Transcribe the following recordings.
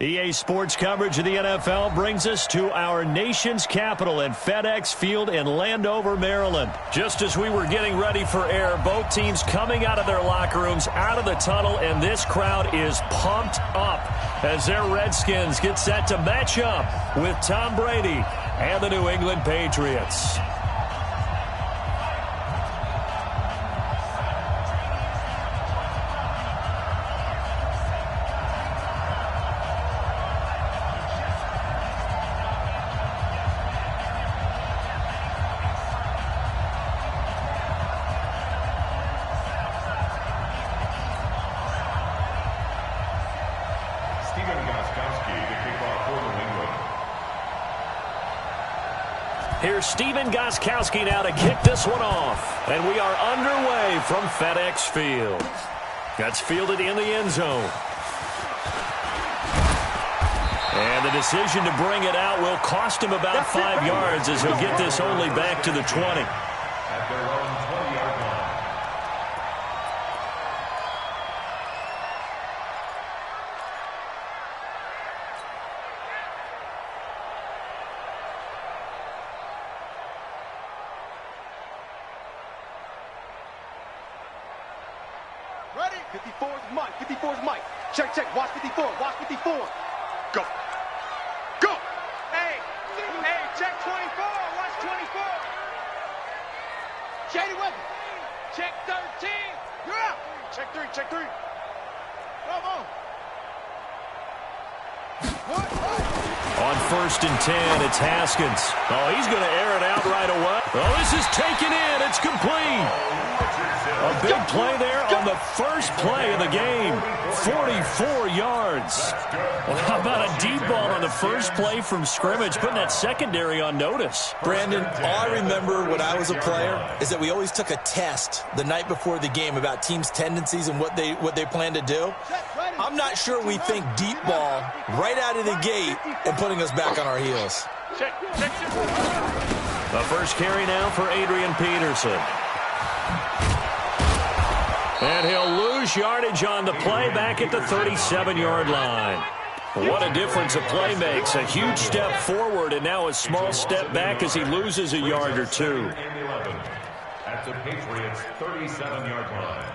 EA Sports coverage of the NFL brings us to our nation's capital at FedEx Field in Landover, Maryland. Just as we were getting ready for air, both teams coming out of their locker rooms, out of the tunnel, and this crowd is pumped up as their Redskins get set to match up with Tom Brady and the New England Patriots. Here's Stephen Gostkowski now to kick this one off. And we are underway from FedEx Field. That's fielded in the end zone. And the decision to bring it out will cost him about 5 yards as he'll get this only back to the 20. At their own 20-yard line. Ready? 54's Mike. 54's Mike. Check, check. Watch 54. Watch 54. Go. Go. Hey. Hey, check 24. Watch 24. Shady weapon. Check 13. You're out. Check 3. Check 3. Bravo. On 1st and 10, it's Haskins. Oh, he's going to air it out right away. Oh, this is taken in. It's complete. A big play there on the first play of the game. 44 yards. Well, how about a deep ball on the first play from scrimmage, putting that secondary on notice? Brandon, all I remember when I was a player is that we always took a test the night before the game about teams' tendencies and what they plan to do. I'm not sure we think deep ball right out of the gate and putting us back on our heels. The first carry now for Adrian Peterson. And he'll lose yardage on the play back at the 37-yard line. What a difference a play makes. A huge step forward and now a small step back as he loses a yard or two. At the Patriots' 37-yard line.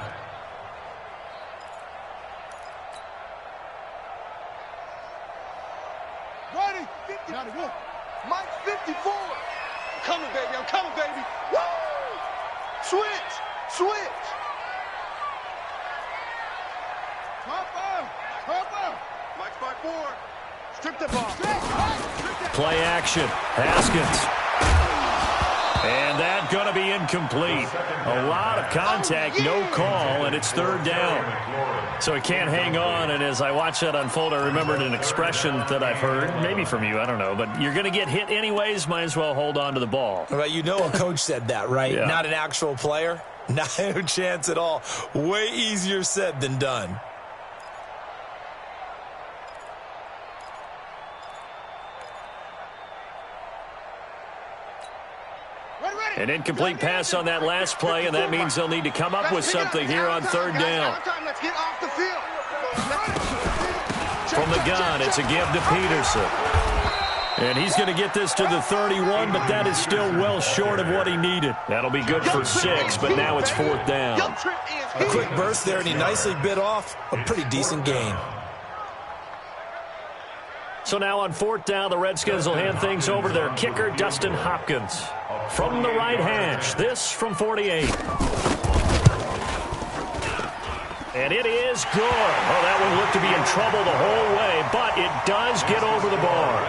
Ready? 50. Mike 54. I'm coming, baby. I'm coming, baby. Woo! Switch. Switch. Mike's by 4. Strip the ball. Play action. Haskins. And that's going to be incomplete. A lot of contact, no call, and it's 3rd down. So he can't hang on, and as I watch that unfold, I remembered an expression that I've heard, maybe from you, I don't know, but you're going to get hit anyways, might as well hold on to the ball. Well, you know a coach said that, right? Yeah. Not an actual player. No chance at all. Way easier said than done. An incomplete pass on that last play, and that means they'll need to come up with something here on 3rd down. Let's get off the field. From the gun, it's a give to Peterson. And he's going to get this to the 31, but that is still well short of what he needed. That'll be good for 6, but now it's 4th down. A quick burst there, and he nicely bit off a pretty decent gain. So now on 4th down, the Redskins will hand things over to their kicker, Dustin Hopkins. From the right hash, this from 48. And it is good. Oh, that one looked to be in trouble the whole way, but it does get over the bar.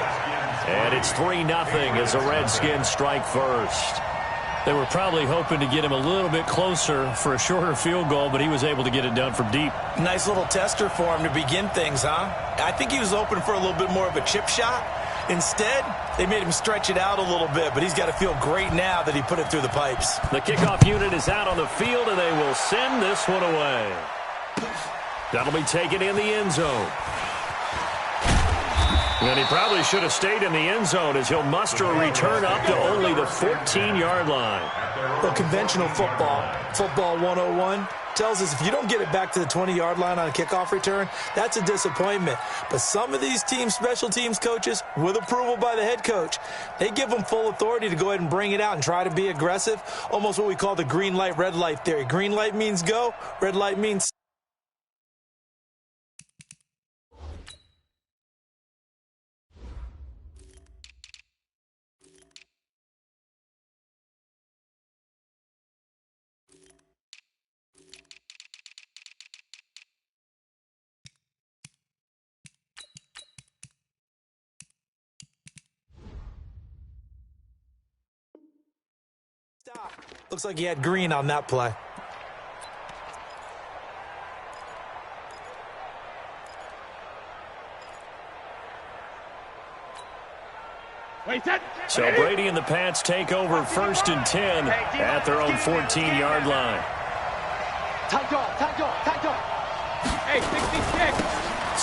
And it's 3-0 as the Redskins strike first. They were probably hoping to get him a little bit closer for a shorter field goal, but he was able to get it done from deep. Nice little tester for him to begin things, huh? I think he was open for a little bit more of a chip shot. Instead, they made him stretch it out a little bit, but he's got to feel great now that he put it through the pipes. The kickoff unit is out on the field, and they will send this one away. That'll be taken in the end zone. And he probably should have stayed in the end zone as he'll muster a return up to only the 14-yard line. Well, conventional football 101, tells us if you don't get it back to the 20-yard line on a kickoff return, that's a disappointment. But some of these teams, special teams coaches, with approval by the head coach, they give them full authority to go ahead and bring it out and try to be aggressive, almost what we call the green light, red light theory. Green light means go, red light means stop. Looks like he had green on that play. So Brady and the Pats take over 1st and 10 at their own 14-yard line. Tight dog. Hey, 66.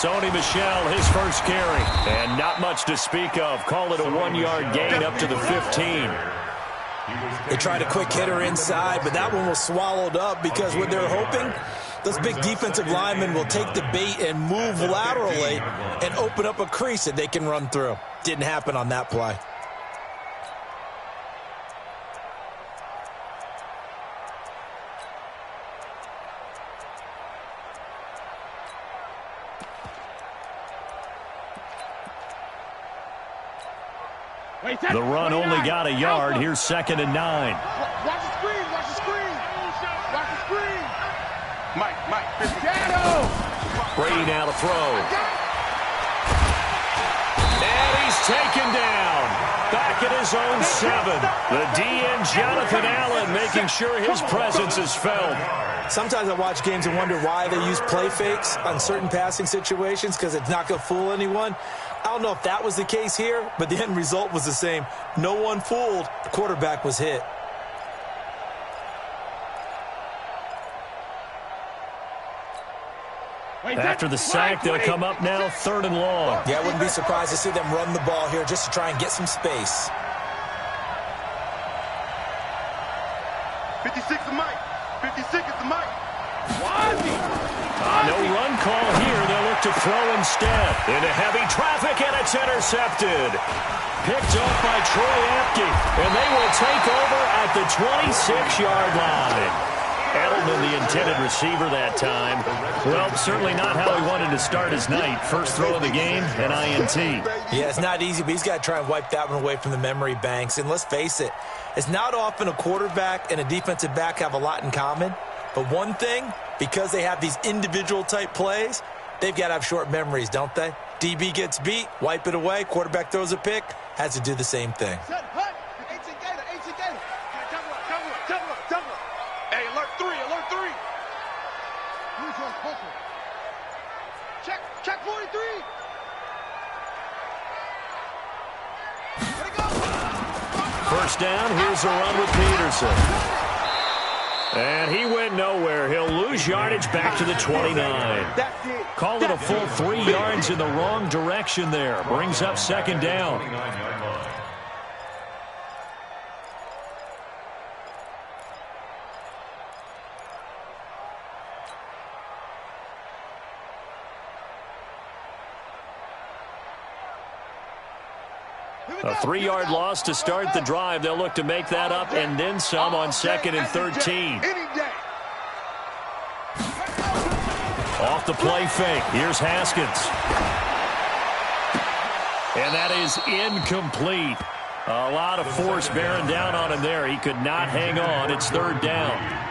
Sony Michel, his first carry. And not much to speak of. Call it a 1-yard gain up to the 15. They tried a quick hitter inside, but that one was swallowed up because what they're hoping, those big defensive linemen will take the bait and move laterally and open up a crease that they can run through. Didn't happen on that play. The run only got a yard. Here's 2nd and 9. Watch the screen. Watch the screen. Mike. Shadow. Brady now to throw. And he's taken down. Back at his own 7. The DN, Jonathan Allen, making sure his presence is felt. Sometimes I watch games and wonder why they use play fakes on certain passing situations because it's not going to fool anyone. I don't know if that was the case here, but the end result was the same. No one fooled. The quarterback was hit. After the sack, they'll come up now 3rd and long. Yeah, I wouldn't be surprised to see them run the ball here just to try and get some space. 56 is Mike. 56 is Mike. No run call here. They'll look to throw instead. Into heavy traffic, and it's intercepted. Picked off by Troy Apke, and they will take over at the 26-yard line. Edelman, the intended receiver that time. Well, certainly not how he wanted to start his night. First throw of the game, an INT. Yeah, it's not easy, but he's got to try and wipe that one away from the memory banks. And let's face it, it's not often a quarterback and a defensive back have a lot in common. But one thing, because they have these individual type plays, they've got to have short memories, don't they? DB gets beat, wipe it away, quarterback throws a pick, has to do the same thing. Hey, alert 3. Check 43. First down, here's a run with Peterson. And he went nowhere. He'll lose yardage back to the 29. Call it a full 3 yards in the wrong direction there. Brings up 2nd down. A 3-yard loss to start the drive. They'll look to make that up and then some on 2nd and 13. Off the play fake. Here's Haskins. And that is incomplete. A lot of force bearing down on him there. He could not hang on. It's 3rd down.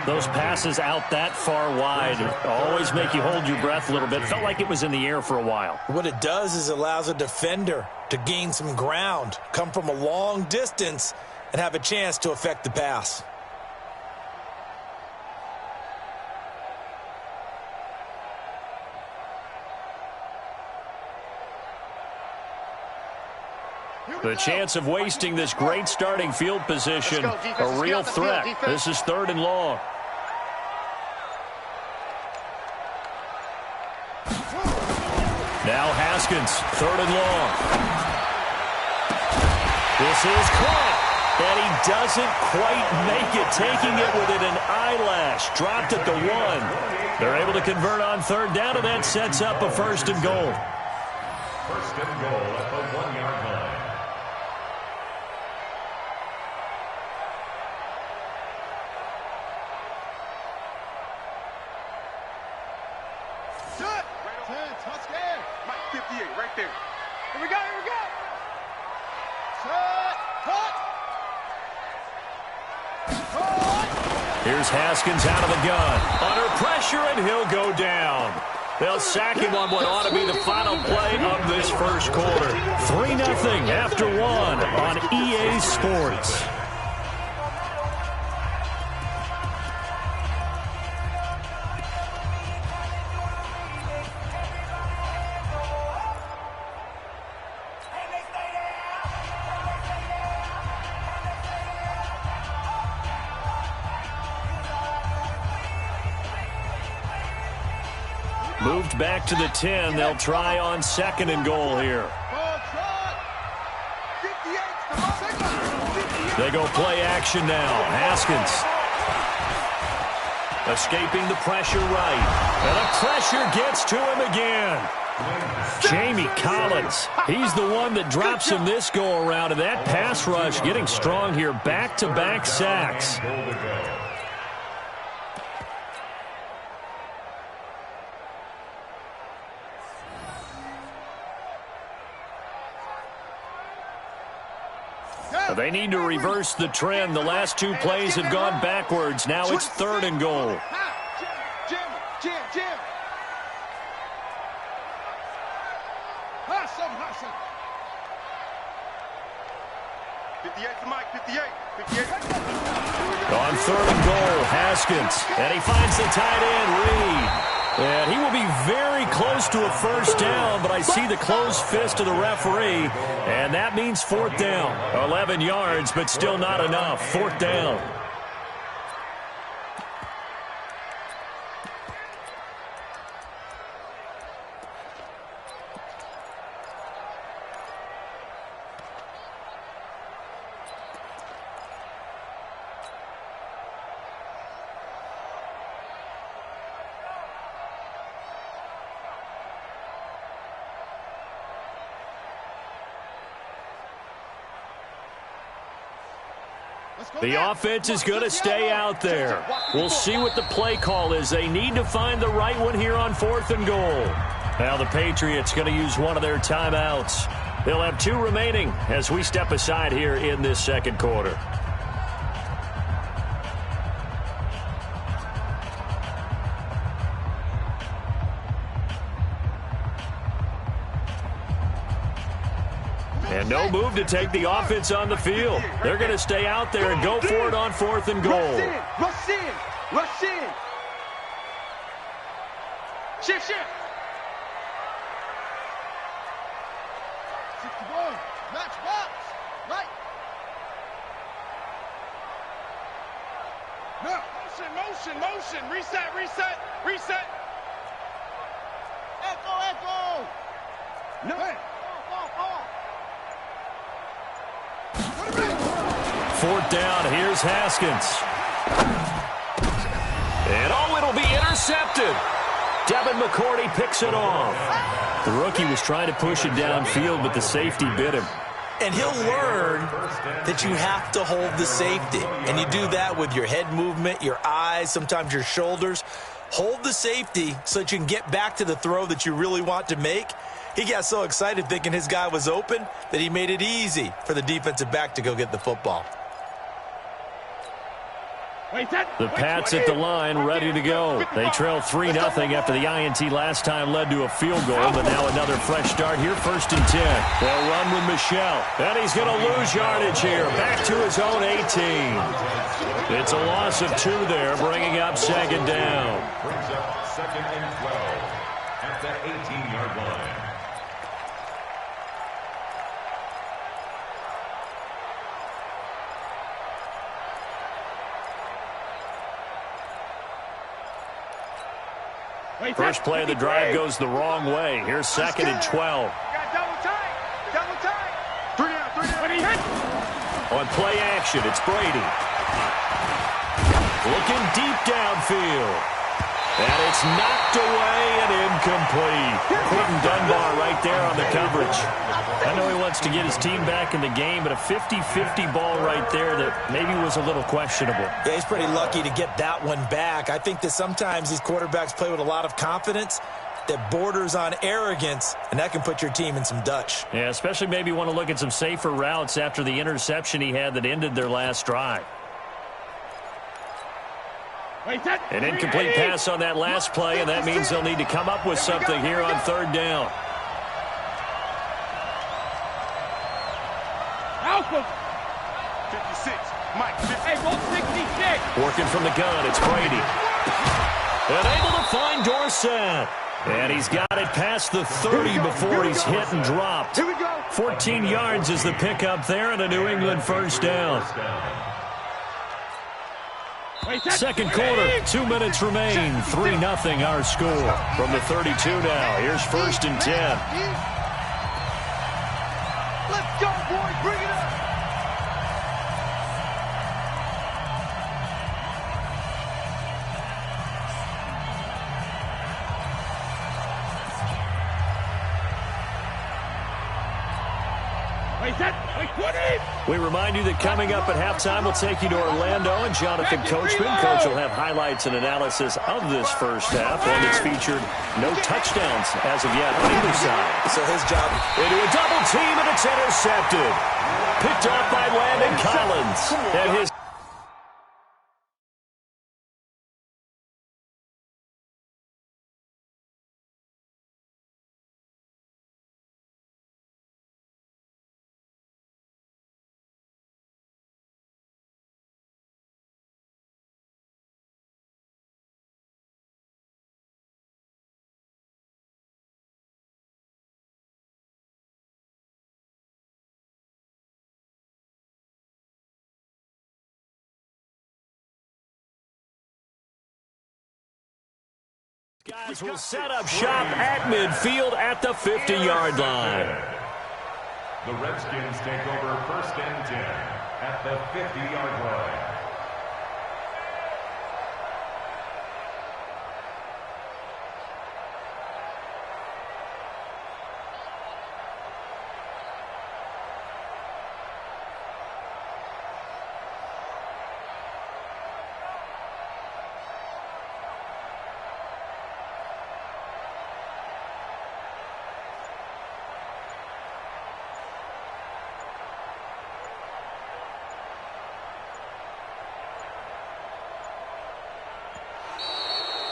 Those passes out that far wide always make you hold your breath a little bit. Felt like it was in the air for a while. What it does is it allows a defender to gain some ground, come from a long distance, and have a chance to affect the pass. The chance of wasting this great starting field position, a real threat. This is 3rd and long. Now Haskins, 3rd and long. This is caught. And he doesn't quite make it, taking it within an eyelash. Dropped at the 1. They're able to convert on third down, and that sets up a first and goal. First and goal at the 1-yard line. Good. 10, touchdown. Mike, 58, right there. Here we go, here we go. Set, cut. Here's Haskins out of the gun. Under pressure, and he'll go down. They'll sack him on what ought to be the final play of this first quarter. 3-0 after 1 on EA Sports. Moved back to the 10. They'll try on second and goal here. They go play action now. Haskins escaping the pressure right. And the pressure gets to him again. Jamie Collins, he's the one that drops him this go-around. And that pass rush getting strong here. Back-to-back sacks. They need to reverse the trend. The last 2 plays have gone backwards. Now it's third and goal. Jim. Hustle. 58 to Mike, 58. On third and goal, Haskins. And he finds the tight end, Reed. And he will be very close to a first down, but I see the closed fist of the referee, and that means fourth down. 11 yards, but still not enough. Fourth down. The offense is going to stay out there. We'll see what the play call is. They need to find the right one here on fourth and goal. Now the Patriots going to use one of their timeouts. They'll have 2 remaining as we step aside here in this second quarter. And no move to take the offense on the field. They're going to stay out there and go for it on fourth and goal. Rush in. Shift. 61, match box, right. No, motion, reset. Echo. No. Hey. Ball. Fourth down, here's Haskins. And it'll be intercepted. Devin McCourty picks it off. The rookie was trying to push it downfield, but the safety bit him. And he'll learn that you have to hold the safety. And you do that with your head movement, your eyes, sometimes your shoulders. Hold the safety so that you can get back to the throw that you really want to make. He got so excited thinking his guy was open that he made it easy for the defensive back to go get the football. The Pats at the line, ready to go. They trail 3-0 after the INT last time led to a field goal, but now another fresh start here, first and 10. They'll run with Michelle, and he's going to lose yardage here, back to his own 18. It's a loss of 2 there, bringing up second down. Brings up second and 12 at the 18-yard line. First play of the drive goes the wrong way. Here's second and 12. Double tight. 3 down. On play action, it's Brady. Looking deep downfield. And it's knocked away and incomplete. Quentin Dunbar right there on the coverage. I know he wants to get his team back in the game, but a 50-50 ball right there that maybe was a little questionable. Yeah, he's pretty lucky to get that one back. I think that sometimes these quarterbacks play with a lot of confidence that borders on arrogance, and that can put your team in some Dutch. Yeah, especially maybe want to look at some safer routes after the interception he had that ended their last drive. An incomplete pass on that last play, and that means they'll need to come up with something here on third down. Alpha. 56. Mike. Hey, roll 66. Working from the gun, it's Brady. And able to find Dorsett. And he's got it past the 30 before he's hit and dropped. Here we go. 14 yards is the pickup there, and a New England first down. Second quarter, 2 minutes remain. 3-0 our score. From the 32 now, here's 1st and 10. Let's go, boys. Bring it up. We remind you that coming up at halftime, we'll take you to Orlando, and Jonathan Coachman. Coach will have highlights and analysis of this first half, one that's featured no touchdowns as of yet on either side. So his job. Into a double team, and it's intercepted. Picked off by Landon Collins. And his guys will set up shop at midfield at the 50-yard line. The Redskins take over 1st and 10 at the 50-yard line.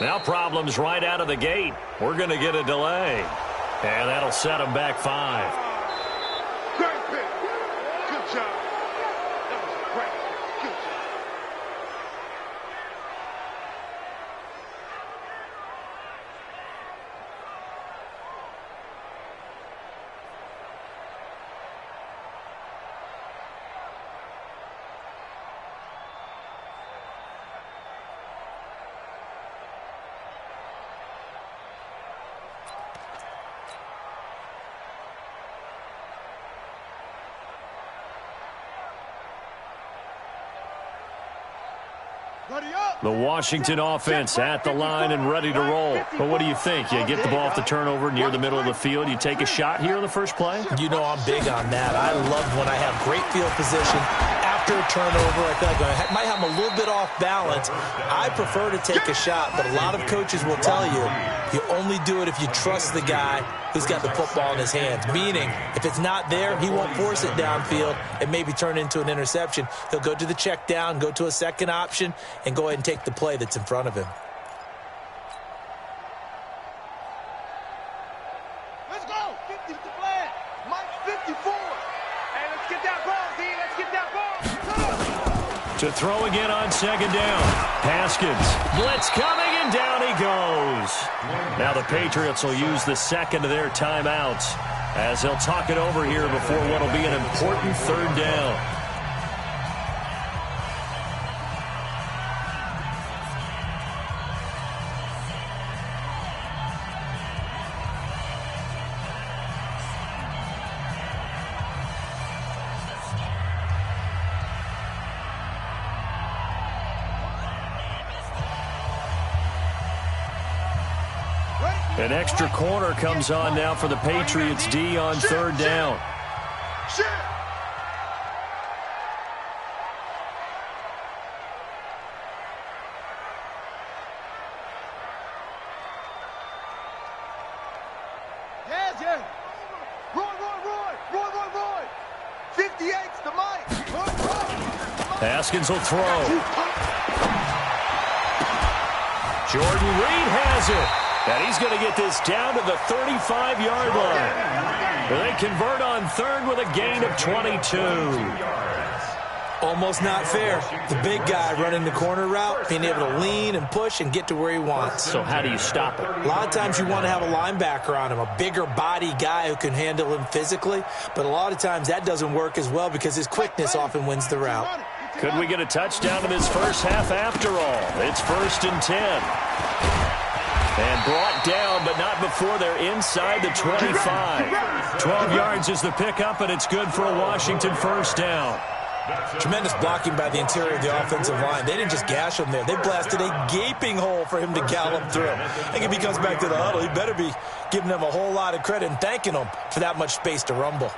Now problems right out of the gate. We're going to get a delay. And that'll set them back 5. Great pick. Good job. That was great. Good job. The Washington offense at the line and ready to roll. But what do you think? You get the ball off the turnover near the middle of the field. You take a shot here on the first play? You know I'm big on that. I love when I have great field position. After a turnover, I feel like I might have them a little bit off balance. I prefer to take a shot, but a lot of coaches will tell you, you only do it if you trust the guy who's got the football in his hands. Meaning, if it's not there, he won't force it downfield and maybe turn into an interception. He'll go to the check down, go to a second option, and go ahead and take the play that's in front of him. Let's go. 50 to flag. Mike 54. Hey, let's get that ball, D. Let's get that ball. To throw again on second down. Haskins. Blitz coming, and down he goes. Now the Patriots will use the second of their timeouts as they'll talk it over here before what will be an important third down. An extra corner comes on now for the Patriots D on third down. Haskins will throw. Jordan Reed has it. And he's going to get this down to the 35-yard line. They convert on third with a gain of 22. Almost not fair. The big guy running the corner route, being able to lean and push and get to where he wants. So how do you stop it? A lot of times you want to have a linebacker on him, a bigger body guy who can handle him physically. But a lot of times that doesn't work as well because his quickness often wins the route. Could we get a touchdown in this first half after all? It's 1st and 10. And brought down, but not before they're inside the 25. 12 yards is the pickup, and it's good for a Washington first down. Tremendous blocking by the interior of the offensive line. They didn't just gash him there. They blasted a gaping hole for him to gallop through. I think if he comes back to the huddle, he better be giving them a whole lot of credit and thanking them for that much space to rumble.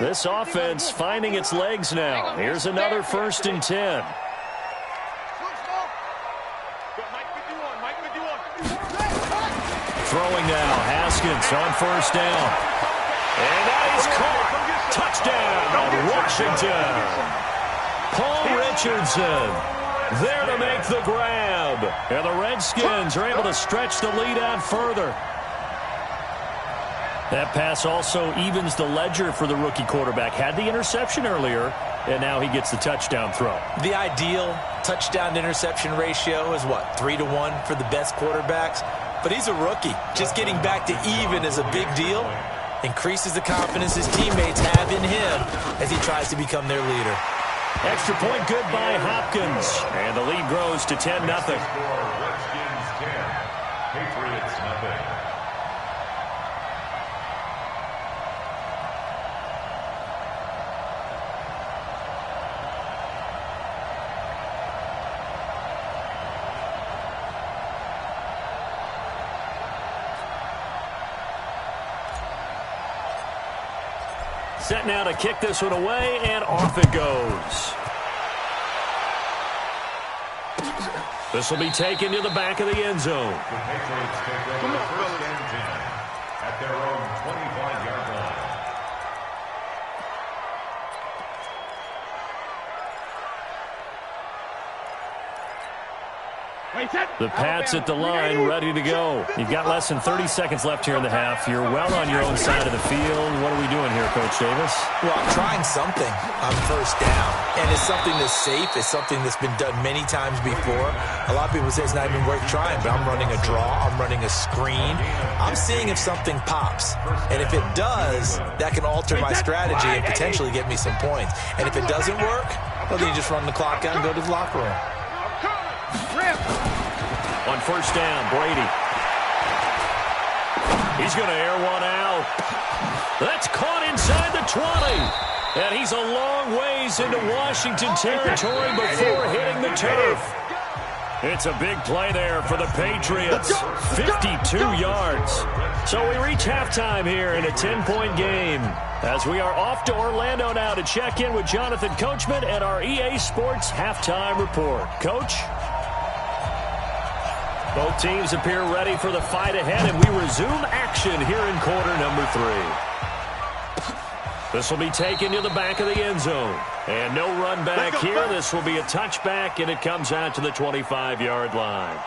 This offense finding its legs now. Here's another 1st and 10. Throwing now, Haskins on first down. And that is caught. Touchdown, Washington. Paul Richardson there to make the grab. And the Redskins are able to stretch the lead out further. That pass also evens the ledger for the rookie quarterback. Had the interception earlier, and now he gets the touchdown throw. The ideal touchdown-interception ratio is, what, 3-to-1 for the best quarterbacks? But he's a rookie. Just getting back to even is a big deal. Increases the confidence his teammates have in him as he tries to become their leader. Extra point good by Hopkins. And the lead grows to 10-0. Redskins 10, Patriots nothing. Set now to kick this one away, and off it goes. This will be taken to the back of the end zone. The Patriots take over first and 10 at their own 25-yard line. The Pats at the line, ready to go. You've got less than 30 seconds left here in the half. You're well on your own side of the field. What are we doing here, Coach Davis? Well, I'm trying something on first down. And it's something that's safe. It's something that's been done many times before. A lot of people say it's not even worth trying, but I'm running a draw. I'm running a screen. I'm seeing if something pops. And if it does, that can alter my strategy and potentially get me some points. And if it doesn't work, well, then you just run the clock out and go to the locker room. On first down, Brady. He's going to air one out. That's caught inside the 20. And he's a long ways into Washington territory before hitting the turf. It's a big play there for the Patriots. 52 yards. So we reach halftime here in a 10-point game. As we are off to Orlando now to check in with Jonathan Coachman and our EA Sports halftime report. Coach? Both teams appear ready for the fight ahead, and we resume action here in quarter number 3. This will be taken to the back of the end zone. And no run back here. This will be a touchback, and it comes out to the 25-yard line.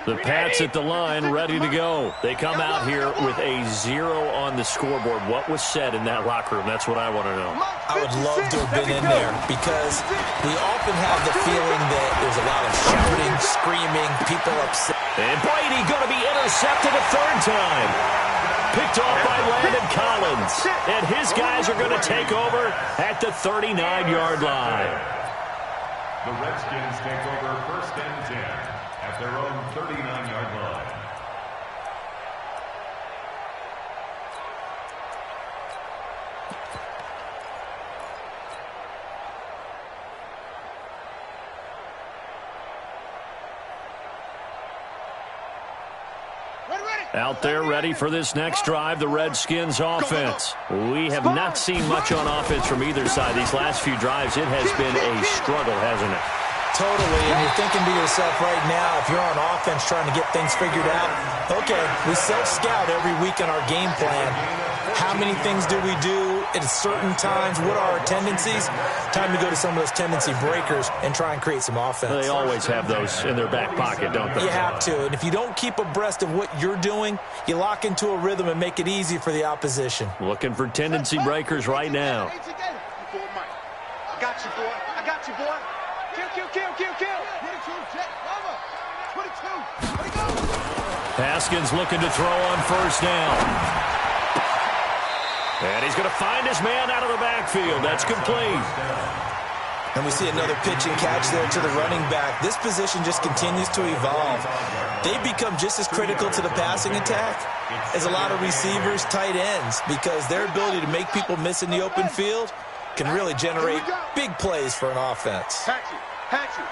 The Pats at the line, ready to go. They come out here with a 0 on the scoreboard. What was said in that locker room? That's what I want to know. I would love to have been in there because we often have the feeling that there's a lot of shouting, screaming, people upset. And Brady going to be intercepted a third time. Picked off by Landon Collins. And his guys are going to take over at the 39-yard line. The Redskins take over first and 10 at their own 39-yard line. Out there ready for this next drive, the Redskins offense. We have not seen much on offense from either side. These last few drives, it has been a struggle, hasn't it? Totally, and you're thinking to yourself right now, if you're on offense trying to get things figured out, okay, we self-scout every week in our game plan. How many things do we do at certain times? What are our tendencies? Time to go to some of those tendency breakers and try and create some offense. They always have those in their back pocket, don't they? You have to, and if you don't keep abreast of what you're doing, you lock into a rhythm and make it easy for the opposition. Looking for tendency breakers right now. I got you, boy. I got you, boy. Kill. 22. Haskins looking to throw on first down. And he's going to find his man out of the backfield. That's complete. And we see another pitch and catch there to the running back. This position just continues to evolve. They become just as critical to the passing attack as a lot of receivers, tight ends, because their ability to make people miss in the open field can really generate big plays for an offense. Patch you.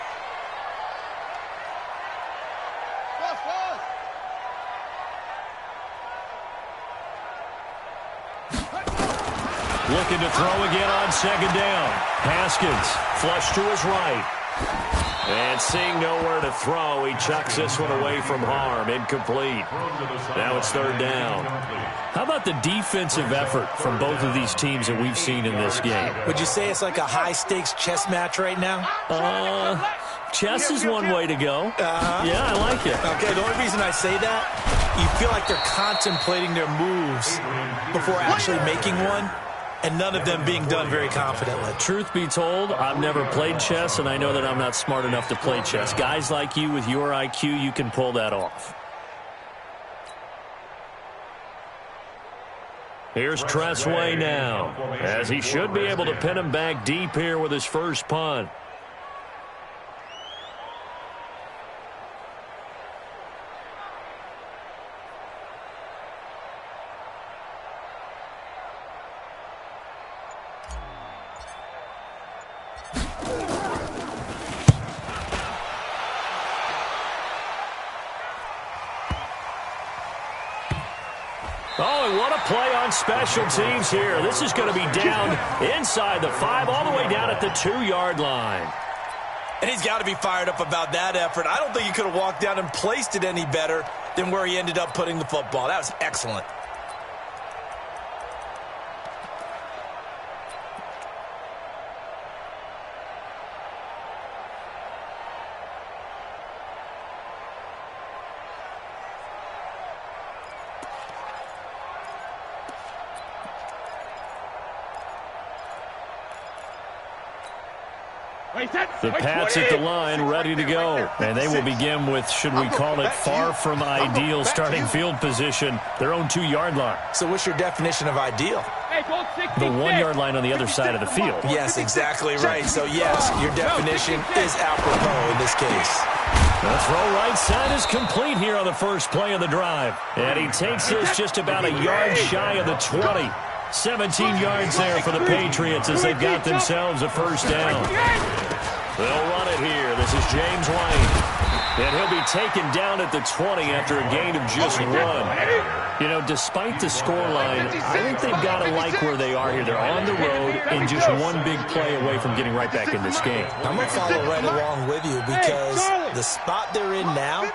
Looking to throw again on second down. Haskins flush to his right. And seeing nowhere to throw, he chucks this one away from harm. Incomplete. Now it's third down. How about the defensive effort from both of these teams that we've seen in this game? Would you say it's like a high-stakes chess match right now? Chess is one way to go. Yeah, I like it. Okay, the only reason I say that, you feel like they're contemplating their moves before actually making one, and none of them being done very confidently. Truth be told, I've never played chess, and I know that I'm not smart enough to play chess. Guys like you with your IQ, you can pull that off. Here's Tressway now, as he should be able to pin him back deep here with his first punt. Oh, and what a play on special teams here. This is going to be down inside the 5, all the way down at the 2-yard line. And he's got to be fired up about that effort. I don't think he could have walked down and placed it any better than where he ended up putting the football. That was excellent. The Pats at the line, ready to go. And they will begin with, should we call it, far from ideal starting field position, their own 2-yard line. So what's your definition of ideal? The 1-yard line on the other side of the field. Yes, exactly right. So, yes, your definition is apropos in this case. The throw right side is complete here on the first play of the drive. And he takes this just about a yard shy of the 20. 17 yards there for the Patriots as they've got themselves a first down. They'll run it here. This is James White. And he'll be taken down at the 20 after a gain of just 1. You know, despite the scoreline, I think they've got to like where they are here. They're on the road and just one big play away from getting right back in this game. I'm going to follow right along with you because the spot they're in now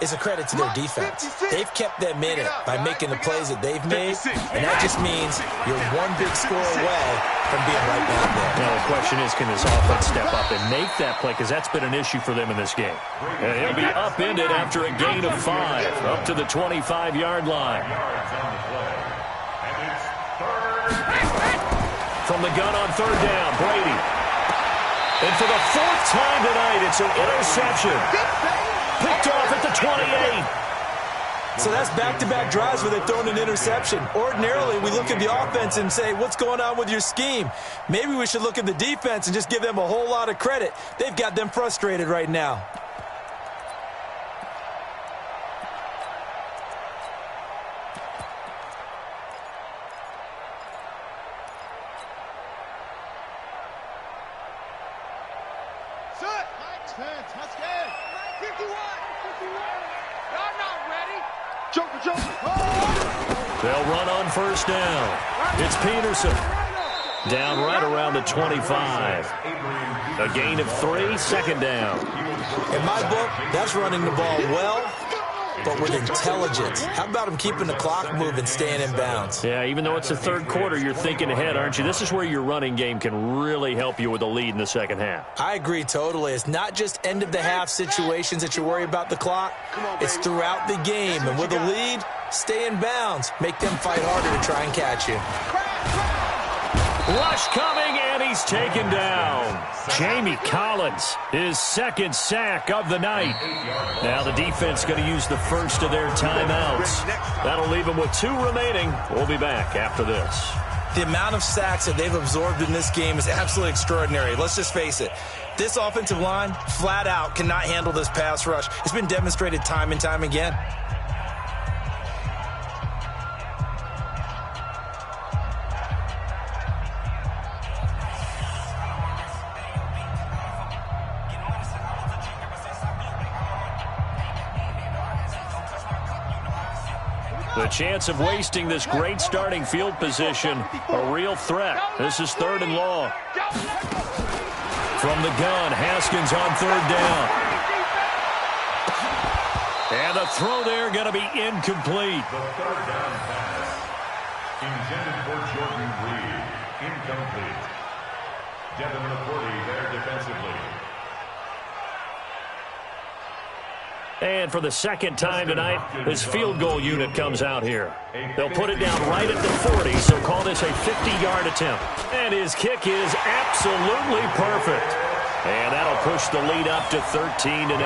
is a credit to their defense. They've kept them in it by making the plays that they've made, and that just means you're one big score away from being right back there. Now, the question is, can this offense step up and make that play? Because that's been an issue for them in this game. And he'll be upended after a gain of 5, up to the 25-yard line. From the gun on third down, Brady. And for the 4th time tonight, it's an interception. Picked off at the 28. So that's back-to-back drives where they've thrown an interception. Ordinarily, we look at the offense and say, what's going on with your scheme? Maybe we should look at the defense and just give them a whole lot of credit. They've got them frustrated right now. They'll run on first down. It's Peterson. Down right around the 25. A gain of 3, second down. In my book, that's running the ball well, but with intelligence. How about him keeping the clock moving, staying in bounds? Yeah, even though it's the third quarter, you're thinking ahead, aren't you? This is where your running game can really help you with a lead in the second half. I agree totally. It's not just end-of-the-half situations that you worry about the clock. It's throughout the game. And with a lead, stay in bounds. Make them fight harder to try and catch you. Rush coming, and he's taken down. Jamie Collins, his second sack of the night. Now the defense going to use the first of their timeouts. That'll leave them with 2 remaining. We'll be back after this. The amount of sacks that they've absorbed in this game is absolutely extraordinary. Let's just face it. This offensive line, flat out, cannot handle this pass rush. It's been demonstrated time and time again. The chance of wasting this great starting field position, a real threat. This is 3rd and long. From the gun, Haskins on 3rd down. And the throw there going to be incomplete. The 3rd down pass intended for Jordan Reed. Incomplete. Devin McCourty there defensively. And for the second time tonight, this field goal unit comes out here. They'll put it down right at the 40, so call this a 50-yard attempt. And his kick is absolutely perfect. And that'll push the lead up to 13-0.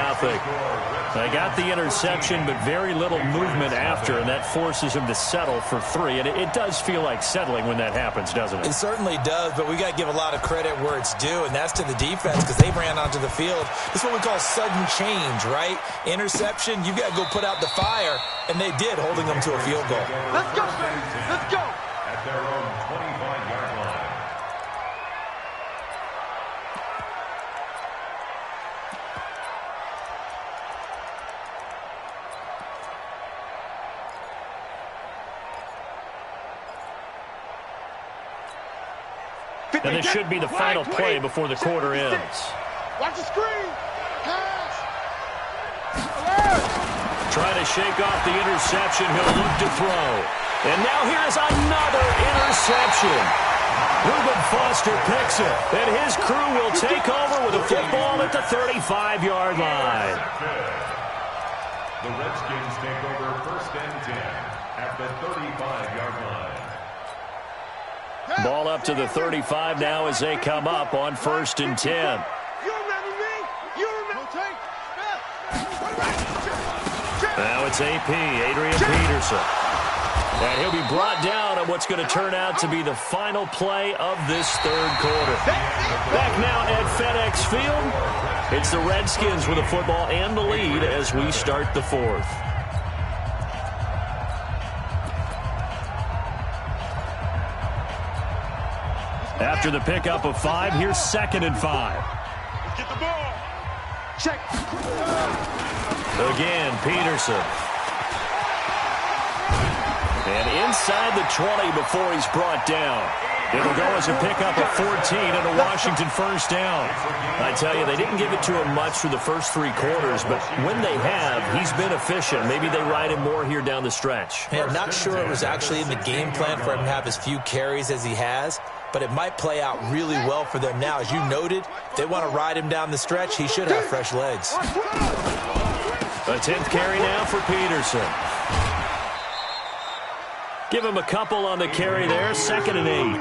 They got the interception, but very little movement after, and that forces him to settle for 3. And it does feel like settling when that happens, doesn't it? It certainly does, but we got to give a lot of credit where it's due, and that's to the defense because they ran onto the field. This is what we call sudden change, right? Interception, you got to go put out the fire, and they did, holding them to a field goal. Let's go, Saints. Let's go. At their own 25-yard line. And this should be the final play before the quarter ends. Watch the screen. Pass. Trying to shake off the interception. He'll look to throw. And now here's another interception. Reuben Foster picks it. And his crew will take over with a football at the 35-yard line. The Redskins take over 1st and 10 at the 35-yard line. Ball up to the 35 now as they come up on 1st and 10. You remember me? You remember me? Now it's AP, Adrian Peterson. And he'll be brought down at what's going to turn out to be the final play of this 3rd quarter. Back now at FedEx Field. It's the Redskins with the football and the lead as we start the 4th. After the pickup of 5, here's 2nd and 5. Get the ball. Check. Again, Peterson. And inside the 20 before he's brought down. It'll go as a pickup of 14 and a Washington 1st down. I tell you, they didn't give it to him much through the first 3 quarters, but when they have, he's been efficient. Maybe they ride him more here down the stretch. Yeah, I'm not sure it was actually in the game plan for him to have as few carries as he has, but it might play out really well for them now. As you noted, if they want to ride him down the stretch, he should have fresh legs. A 10th carry now for Peterson. Give him a couple on the carry there. 2nd and 8.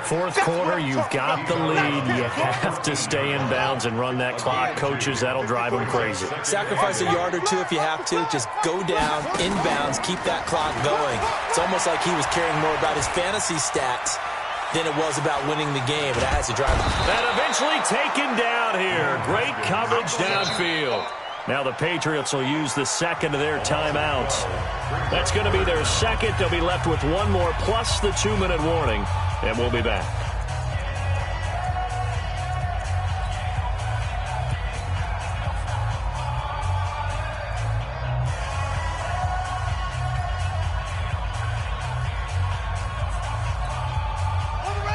4th quarter, you've got the lead. You have to stay in bounds and run that clock. Coaches, that'll drive them crazy. Sacrifice a yard or 2 if you have to. Just go down, in bounds, keep that clock going. It's almost like he was caring more about his fantasy stats than it was about winning the game, but that has to drive him. And eventually taken down here. Great coverage downfield. Now the Patriots will use the 2nd of their timeouts. That's going to be their 2nd. They'll be left with 1 more plus the 2-minute warning, and we'll be back.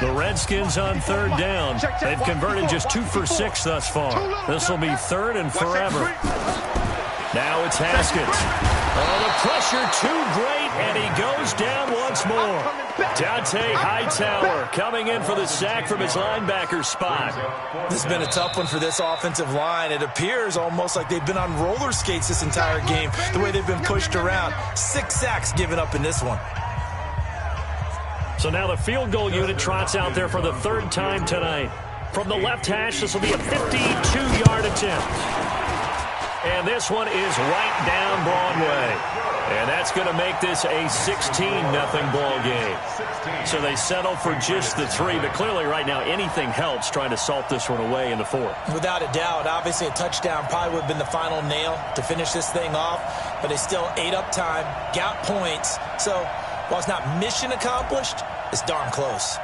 The Redskins on third down. They've converted just 2 for 6 thus far. This will be 3rd and forever. Now it's Haskins. Oh, the pressure too great, and he goes down once more. Dante Hightower coming in for the sack from his linebacker spot. This has been a tough one for this offensive line. It appears almost like they've been on roller skates this entire game, the way they've been pushed around. 6 sacks given up in this one. So now the field goal unit trots out there for the 3rd time tonight. From the left hash, this will be a 52-yard attempt. And this one is right down Broadway. And that's going to make this a 16-0 ball game. So they settle for just the 3, but clearly right now anything helps trying to salt this one away in the 4th. Without a doubt, obviously a touchdown probably would have been the final nail to finish this thing off, but they still ate up time, got points. So while it's not mission accomplished, it's darn close.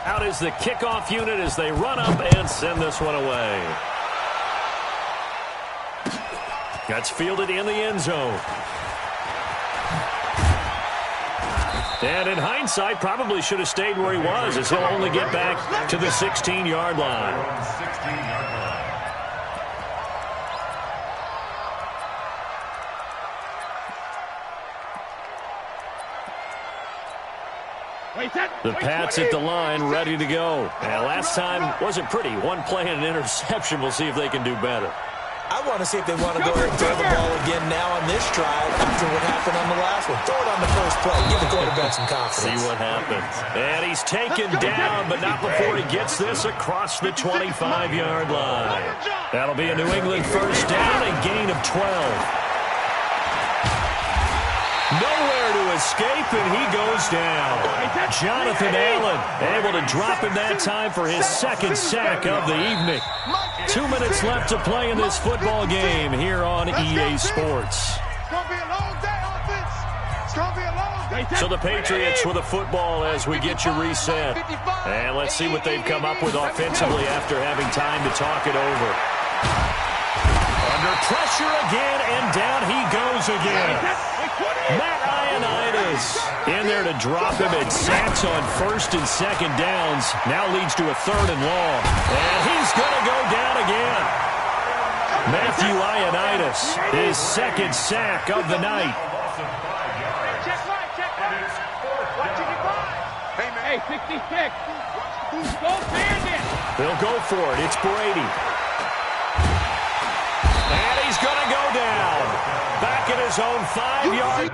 Out is the kickoff unit as they run up and send this one away. That's fielded in the end zone. And in hindsight, probably should have stayed where he was, as he'll only get back to the 16-yard line. The Pats at the line, ready to go. And last time wasn't pretty. One play and an interception. We'll see if they can do better. I want to see if they want to go ahead and throw the ball again now on this drive after what happened on the last one. Throw it on the first play. Give the quarterback some confidence. See what happens. And he's taken down, but not before he gets this across the 25-yard line. That'll be a New England first down, a gain of 12. Nowhere to escape, and he goes down. Jonathan Allen able to drop him that time for his 2nd sack of the evening. 2 minutes left to play in this football game here on EA Sports. So the Patriots with a football as we get you reset. And let's see what they've come up with offensively after having time to talk it over. Under pressure again, and down he goes again. Matt Ioannidis in there to drop him, and sacks on 1st and 2nd downs. Now leads to a 3rd and long. And he's going to go down again. Matthew Ioannidis, his 2nd sack of the night. Hey, 66. Go Bandit. They'll go for it. It's Brady. And he's going to go down. Back at his own 5-yard.